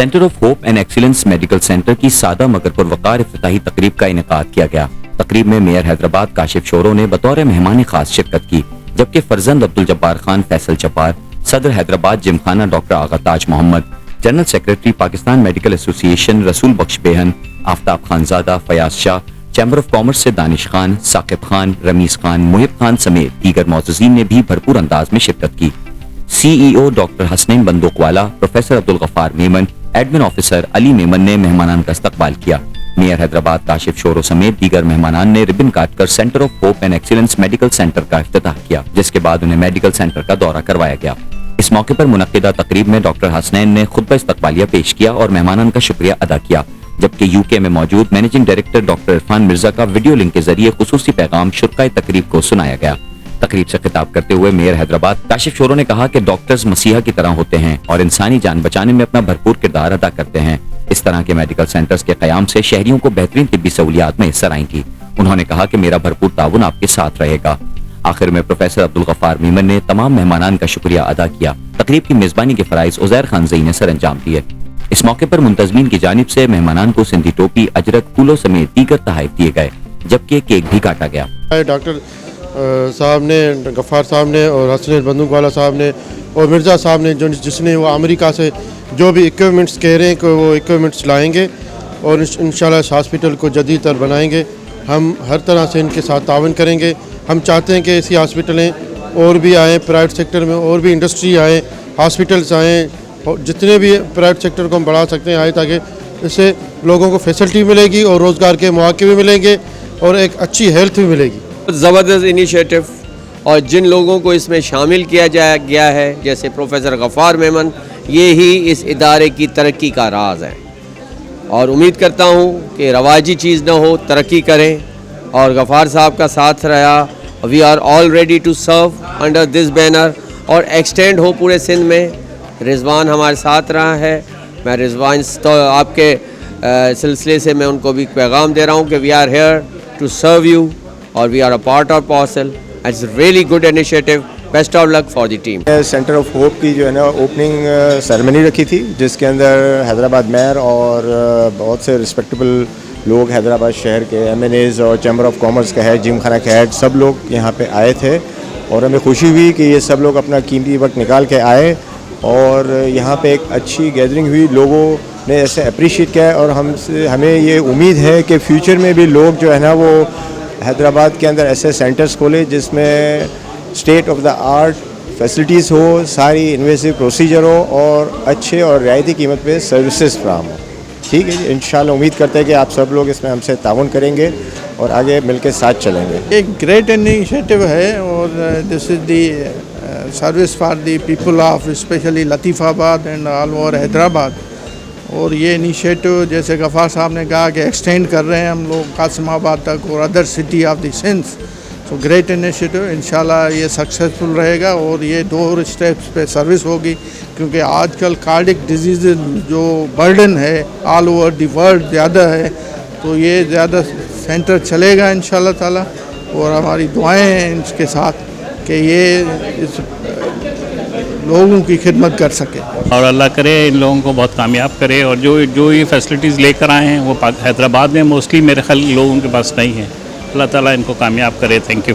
Centre of hope and excellence medical centre की सादा मगर पुरवकार इफ्तिताही तकरीब का इनेकाद किया गया। तकरीब में मेयर हैदराबाद काशिफ शोरो ने बतौर मेहमान खास शिरकत की, जबकि फर्जंद अब्दुल जब्बार खान फैसल चपार, सदर Hyderabad Gymkhana doctor Agha Taj Mohammad, general secretary Pakistan Medical Association Rasool Bakhsh Behan, Aftab Khanzada, Fayaz Shah, chamber of commerce से दानिश खान, साकिब खान, रमीज खान, मुहिब खान समेत दीगर मौजूदीन ने भी भरपूर अंदाज में शिरकत की। CEO doctor Hasnain Bandukwala, professor Abdul Ghaffar Memon, admin officer Ali Memon ने मेहमानान का इस्तकबाल किया। मेयर हैदराबाद काशिफ शोरो समेत दीगर मेहमानान ने रिबन काटकर centre of hope and excellence medical centre का इफ्तिताह किया, जिसके बाद उन्हें मेडिकल सेंटर का दौरा करवाया गया। इस मौके पर मुनक्किदा तकरीब में डॉक्टर हसनैन ने खुतबा इस्तकबालिया पेश किया और मेहमानान का शुक्रिया अदा किया, जबकि UK में मौजूद managing director doctor Irfan Mirza का वीडियो लिंक के जरिए खुसूसी पैगाम शुरकाए तकरीब को सुनाया गया। तकरीब से खिताब करते हुए मेयर हैदराबाद काशिफ शोरो ने कहा कि डॉक्टर्स मसीहा की तरह होते हैं और इंसानी जान बचाने में अपना भरपूर किरदार अदा करते हैं। इस तरह के मेडिकल सेंटर्स के कयाम से शहरियों को बेहतरीन तिब्बी सहूलियात में हिस्सा आएंगी। उन्होंने कहा कि मेरा भरपूर ताउन आपके साथ रहेगा। आखिर में प्रोफेसर अब्दुल गफ्फार मेमन ने तमाम मेहमानान का शुक्रिया अदा किया। तकरीब की मेजबानी के फराइज उजैर खान ज़ई ने सर अंजाम दिए। इस मौके पर मुंतजमीन की जानिब से मेहमानान को सिंधी टोपी, अजरक, फूलों समेत दीगर तोहफे दिए गए, जबकि केक भी काटा गया। डॉक्टर साहब ने, गफ्फार साहब ने और हसनैन बंदूकवाला साहब ने और मिर्ज़ा साहब ने जिसने वो अमेरिका से जो भी इक्विपमेंट्स कह रहे हैं कि वो इक्विपमेंट्स लाएंगे और इंशाल्लाह इस हॉस्पिटल को जदीद तर बनाएंगे। हम हर तरह से इनके साथ तावन करेंगे। हम चाहते हैं कि ऐसी हॉस्पिटलें और भी आएँ, प्राइवेट सेक्टर में और भी इंडस्ट्री आएँ, हॉस्पिटल्स आएँ, जितने भी प्राइवेट सेक्टर को हम बढ़ा सकते हैं आए, ताकि इससे लोगों को फैसिलिटी मिलेगी और रोज़गार के मौके भी मिलेंगे और एक अच्छी हेल्थ भी मिलेगी। ज़बरदस्त इनिशिएटिव, और जिन लोगों को इसमें शामिल किया गया है जैसे प्रोफेसर गफ्फार मेमन, ये ही इस इदारे की तरक्की का राज है। और उम्मीद करता हूँ कि रवाजी चीज़ ना हो, तरक्की करें और गफ्फार साहब का साथ रहा। We are all ready to serve under this banner और एक्सटेंड हो पूरे सिंध में। रिजवान हमारे साथ रहा है, मैं रिजवान तो आपके सिलसिले से मैं उनको भी पैगाम दे रहा हूँ कि we are here to serve you और we are a part of parcel. It's really good initiative, best of luck for the team. Centre of hope की जो है ना ओपनिंग सेरेमनी रखी थी, जिसके अंदर हैदराबाद मेयर और बहुत से रिस्पेक्टेबल लोग हैदराबाद शहर के MNAs और चैम्बर ऑफ कॉमर्स का हेड, जिमखाना के हेड, सब लोग यहाँ पे आए थे और हमें खुशी हुई कि ये सब लोग अपना कीमती वक्त निकाल के आए और यहाँ पे एक अच्छी गैदरिंग हुई। लोगों ने ऐसे अप्रिशिएट किया और हमें ये उम्मीद है कि फ्यूचर में भी लोग जो है ना वो हैदराबाद के अंदर ऐसे सेंटर्स खोले जिसमें state of the art facilities हो, सारी इन्वेसिव प्रोसीजर हो और अच्छे और रियायती कीमत पे सर्विसेज फ्राहम हो। ठीक है जी, इंशाल्लाह उम्मीद करते हैं कि आप सब लोग इसमें हमसे ताउन करेंगे और आगे मिलकर साथ चलेंगे। एक ग्रेट इनिशिएटिव है और this is the service for the people of specially Latifabad and all over Hyderabad. और ये इनिशिएटिव जैसे गफ्फार साहब ने कहा कि एक्सटेंड कर रहे हैं हम लोग कासिमाबाद तक और other city of the Sindh. So great initiative, इंशाल्लाह ये सक्सेसफुल रहेगा और ये 2 स्टेप्स पे सर्विस होगी, क्योंकि आजकल कार्डिक डिजीज़ जो बर्डन है ऑल ओवर द वर्ल्ड ज़्यादा है, तो ये ज़्यादा सेंटर चलेगा इंशाल्लाह ताला। और हमारी दुआएं हैं इसके साथ कि ये इस लोगों की खिदमत कर सके और अल्लाह करे इन लोगों को बहुत कामयाब करे। और जो ये फैसिलिटीज़ लेकर आए हैं वो हैदराबाद में मोस्टली मेरे ख्याल लोगों के पास नहीं है। अल्लाह ताला इनको कामयाब करे। Thank you.